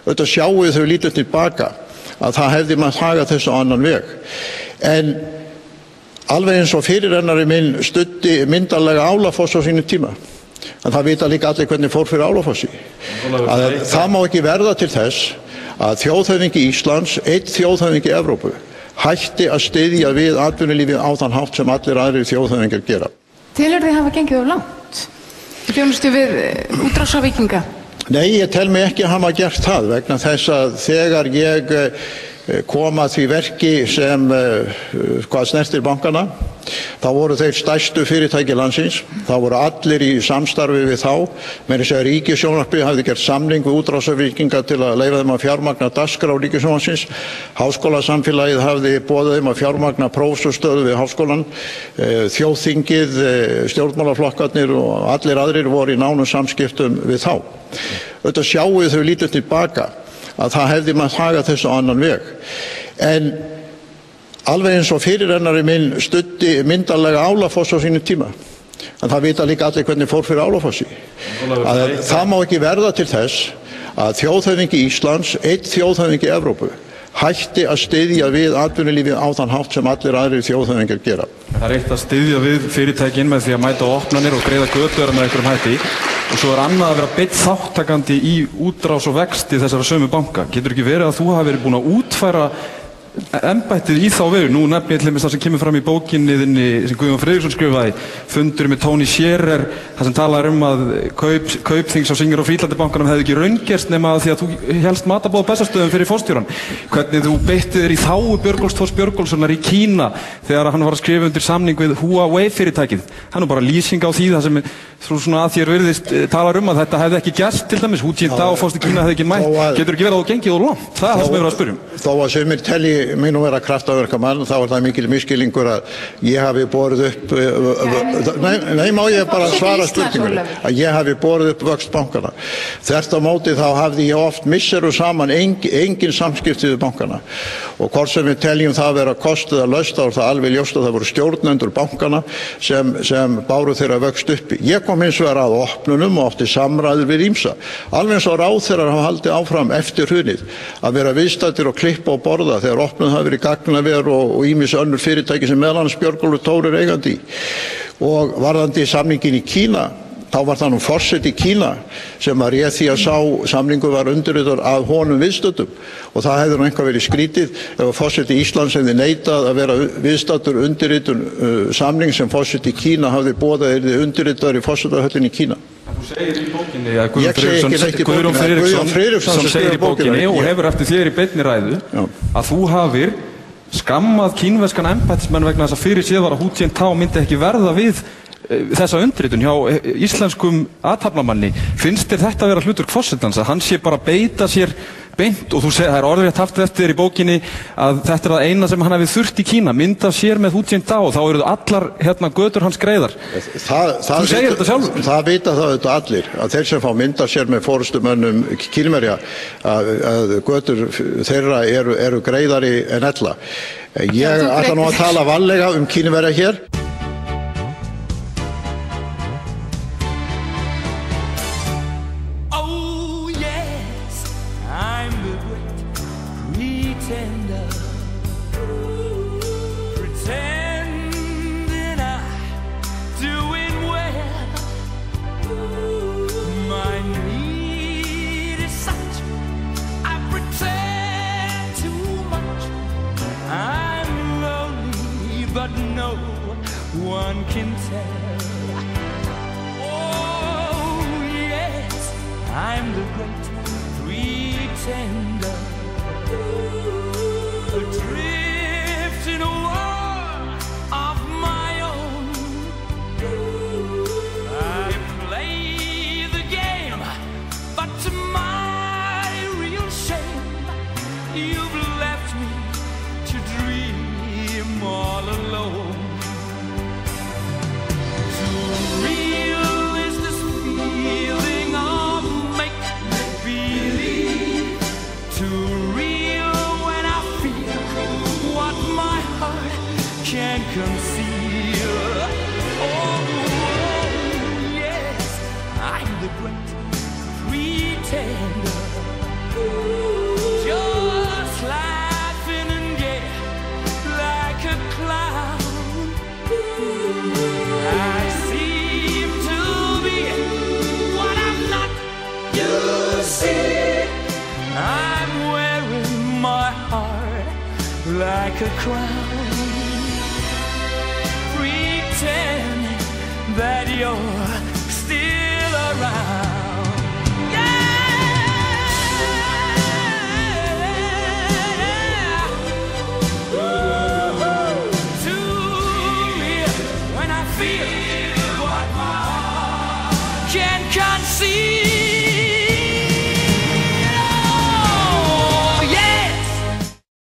Auðvitað sjáum við þau lítum tilbaka að það hefði maður hagað þessu á annan veg. En alveg eins og fyrirrennari minn studdi myndarlega Álafoss á sínum tíma. En það vita líka allir hvernig fór fyrir Álafossi. Það má ekki verða til þess að þjóðhöfðingi Íslands, einn þjóðhöfðingi Evrópu, hætti að styðja við atvinnulífið á þann hátt sem allir aðrir þjóðhöfðingjar gera. Telur þið hafa gengið of langt í þjónustu við útrásarvíkinga? Nei, ég tel mig ekki að hafa gert það vegna þess að þegar ég kom að því verki sem hvað snertir bankana, þá voru þeir stærstu fyrirtæki landsins, þá voru allir í samstarfi við þá, meira að segja Ríkissjónvarpið hafði gert samning við útrásarvíkinga til að leyfa þeim að fjármagna dagskrá Ríkissjónvarpsins, háskólasamfélagið hafði boðið þeim að fjármagna prófstöðu við háskólan, þjóðþingið, stjórnmálaflokkarnir og allir aðrir voru í nánum samskiptum við þá. Auðvitað sjáum við þau lítum tilbaka að það hefði maður hagað þessu á annan veg. En alveg eins og fyrirrennari minn studdi myndarlega Álafoss á sínum tíma. En það vita líka allir hvernig fór fyrir Álafossi. Það má ekki verða til þess að þjóðhöfðingi Íslands, einn þjóðhöfðingi Evrópu, hætti að styðja við atvinnulífið á þann hátt sem allir aðrir þjóðhöfðingjar gera. Það eitt að styðja við fyrirtækin með því að mæta opnanir og greiða götur með einhverjum hætti. Og svo annað að vera beinn þáttakandi í útrás og vexti þessara sömu banka. Getur ekki verið að þú hafi verið búin að útfæra embættið í þá veru? Nú nefni ég til dæmis það sem kemur fram í bókinni þinni sem Guðjón Friðriksson skrifaði, fundur með Tony Scherer, það sem talar að kaupþings á Singer og Frídlandsbankanum hefði ekki raungerst nema því að þú helst matarboð á Bessastöðum fyrir forstjóran. Hvernig þú beittir þér í þágu Björgólfs Thors Björgólfssonar í Kína þegar hann var að skrifa undir samning við Huawei fyrirtækið. Það er bara lýsing á því það sem svona að þér virðist talar að þetta hefði ekki gerst til dæmis. Hu Jintao fórstu Kína hefði ekki mætt. Getur ekki verið að þú gengið of langt? Það er það sem ég verið að spyrja um. Þó að sumir telji mig nú vera kraftaverkamann, þá er það mikil misskilningur að ég hafi borið upp nei, má ég bara svara spurningunni að ég hafi borið upp vöxt bankana. Þvert á móti þá hafði ég oft misseru saman engin samskipti við bankana og hvort sem við teljum það vera kostið að laust þá er það alveg ljóst að það voru stjórnendur bankana sem báru þeirra vöxt uppi. Ég kom hins vegar að opnunum og átti samræður við ýmsa. Alveg eins og ráðherrar hafa haldið áfram eftir hrunið að vera viðstaddir og klippa og borða þegar opnun hafi verið gagnaver og ýmis önnur fyrirtæki sem meðal annars Björgólfur Thor er eigandi í. Og varðandi samningin í Kína, þá var það nú forseti Kína sem var réð því að sá samningu var undirritaður að honum viðstöddum og það hefði nú eitthvað verið skrítið ef forseti Íslands hefði neitað að vera viðstaddur undirritun samning sem forseti Kína hafði boðað yrði undirritaður í forsetahöllinni í Kína. Þú segir í bókinni að Guðjón Friðriksson segir í bókinni og hefur eftir þér í beinni ræðu að þú hafir skammað kínverskan embættismenn vegna þess að fyrir séð var að Hu Jintao myndi ekki verða við þessa undirritun hjá íslenskum athafnamanni. Finnst þér þetta að vera hlutverk forsetans að hann sé bara beita sér beint og þú segir, það er orðrétt haft eftir þér í bókinni að þetta er það eina sem hann hefði þurft í Kína, mynda sér með Hu Jintao og þá eru allar götur hans greiðar. Þú segir þetta sjálfur. Það vita það auðvitað allir, að þeir sem fá mynda sér með forystumönnum Kínverja, að götur þeirra eru greiðari en ella. Ég ætla nú að tala varlega Kínverja hér. But no one can tell. Oh yes, I'm the great pretender, adrift in a world of my own. I play the game, but to my real shame, you've left me to dream all alone. Too real is this feeling of make-believe. Too real when I feel what my heart can't conceal. Oh yes, I'm the great pretender. like a crown